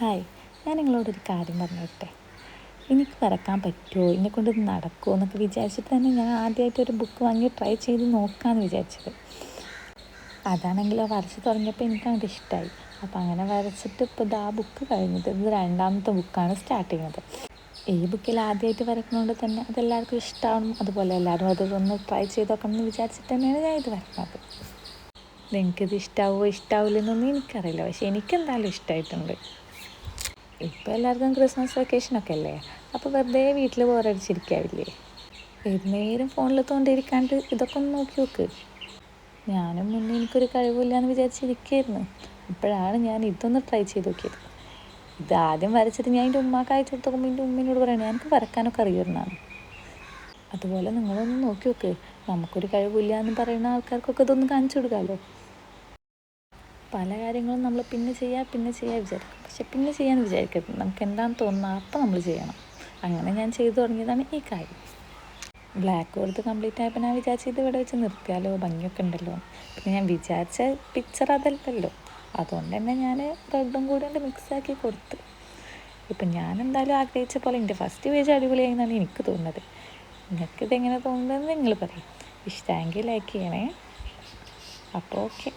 Hi, ഞാൻ നിങ്ങളോടൊരു കാര്യം പറഞ്ഞോട്ടെ. എനിക്ക് വരക്കാൻ പറ്റുമോ, എന്നെക്കൊണ്ട് നടക്കുമോ എന്നൊക്കെ വിചാരിച്ചിട്ട് തന്നെ ഞാൻ ആദ്യമായിട്ടൊരു ബുക്ക് വാങ്ങി ട്രൈ ചെയ്ത് നോക്കാമെന്ന് വിചാരിച്ചത്. അതാണെങ്കിലോ വരച്ച് തുടങ്ങിയപ്പോൾ എനിക്കങ്ങോട്ട് ഇഷ്ടമായി. അപ്പോൾ അങ്ങനെ വരച്ചിട്ട് ഇപ്പോൾ ആ ബുക്ക് കഴിഞ്ഞിട്ട് ഇത് രണ്ടാമത്തെ ബുക്കാണ് സ്റ്റാർട്ട് ചെയ്യുന്നത്. ഈ ബുക്കിൽ ആദ്യമായിട്ട് വരയ്ക്കുന്നതുകൊണ്ട് തന്നെ അതെല്ലാവർക്കും ഇഷ്ടമാവണം, അതുപോലെ എല്ലാവരും അതൊന്ന് ട്രൈ ചെയ്ത് നോക്കണം എന്ന് വിചാരിച്ചിട്ട് തന്നെയാണ് ഞാൻ ഇത് വരയ്ക്കുന്നത്. നിങ്ങൾക്കിത് ഇഷ്ടാവില്ലെന്നൊന്നും എനിക്കറിയില്ല, പക്ഷേ എനിക്കെന്തായാലും ഇഷ്ടമായിട്ടുണ്ട്. ഇപ്പോൾ എല്ലാവർക്കും ക്രിസ്മസ് വെക്കേഷനൊക്കെ അല്ലേ, അപ്പോൾ വെറുതെ വീട്ടിൽ ബോറടിച്ചിരിക്കാവില്ലേ, ഏത് നേരം ഫോണിൽ തോണ്ടിയിരിക്കാണ്ട് ഇതൊക്കെ ഒന്ന് നോക്കി നോക്ക്. ഞാനും മുന്നേ എനിക്കൊരു കഴിവില്ല എന്ന് വിചാരിച്ചിരിക്കുകയായിരുന്നു. അപ്പോഴാണ് ഞാൻ ഇതൊന്ന് ട്രൈ ചെയ്ത് നോക്കിയത്. ഇത് ആദ്യം വരച്ചിട്ട് ഞാൻ എൻ്റെ ഉമ്മാക്ക് അയച്ചു കൊടുത്തോക്കുമ്പോൾ എൻ്റെ ഉമ്മേനോട് പറയണേ എനിക്ക് വരക്കാനൊക്കെ അറിയുന്നതാണ്. അതുപോലെ നിങ്ങളൊന്ന് നോക്കി നോക്ക്. നമുക്കൊരു കഴിവില്ല എന്ന് പറയുന്ന ആൾക്കാർക്കൊക്കെ ഇതൊന്ന് കാണിച്ചു കൊടുക്കാമല്ലോ. പല കാര്യങ്ങളും നമ്മൾ പിന്നെ ചെയ്യാൻ വിചാരിക്കും, പക്ഷെ പിന്നെ ചെയ്യാമെന്ന് വിചാരിക്കരുത്. നമുക്ക് എന്താണെന്ന് തോന്നുന്നത് അപ്പം നമ്മൾ ചെയ്യണം. അങ്ങനെ ഞാൻ ചെയ്തു തുടങ്ങിയതാണ് ഈ കാര്യം. ബ്ലാക്ക് കൊടുത്ത് കംപ്ലീറ്റ് ആയപ്പോൾ ഞാൻ വിചാരിച്ചത് ഇത് ഇവിടെ വെച്ച് നിർത്തിയാലോ, ഭംഗിയൊക്കെ ഉണ്ടല്ലോ. പിന്നെ ഞാൻ വിചാരിച്ച പിക്ചർ അതല്ലല്ലോ, അതുകൊണ്ട് തന്നെ ഞാൻ റെഡും കൂടെ മിക്സാക്കി കൊടുത്ത്. ഇപ്പം ഞാൻ എന്തായാലും ആഗ്രഹിച്ച പോലെ എൻ്റെ ഫസ്റ്റ് പേജ് അടിപൊളിയായി എന്നാണ് എനിക്ക് തോന്നുന്നത്. നിങ്ങൾക്കിതെങ്ങനെ തോന്നുന്നതെന്ന് നിങ്ങൾ പറയും. ഇഷ്ടമെങ്കിൽ ലൈക്ക് ചെയ്യണേ. അപ്പോൾ ഓക്കെ.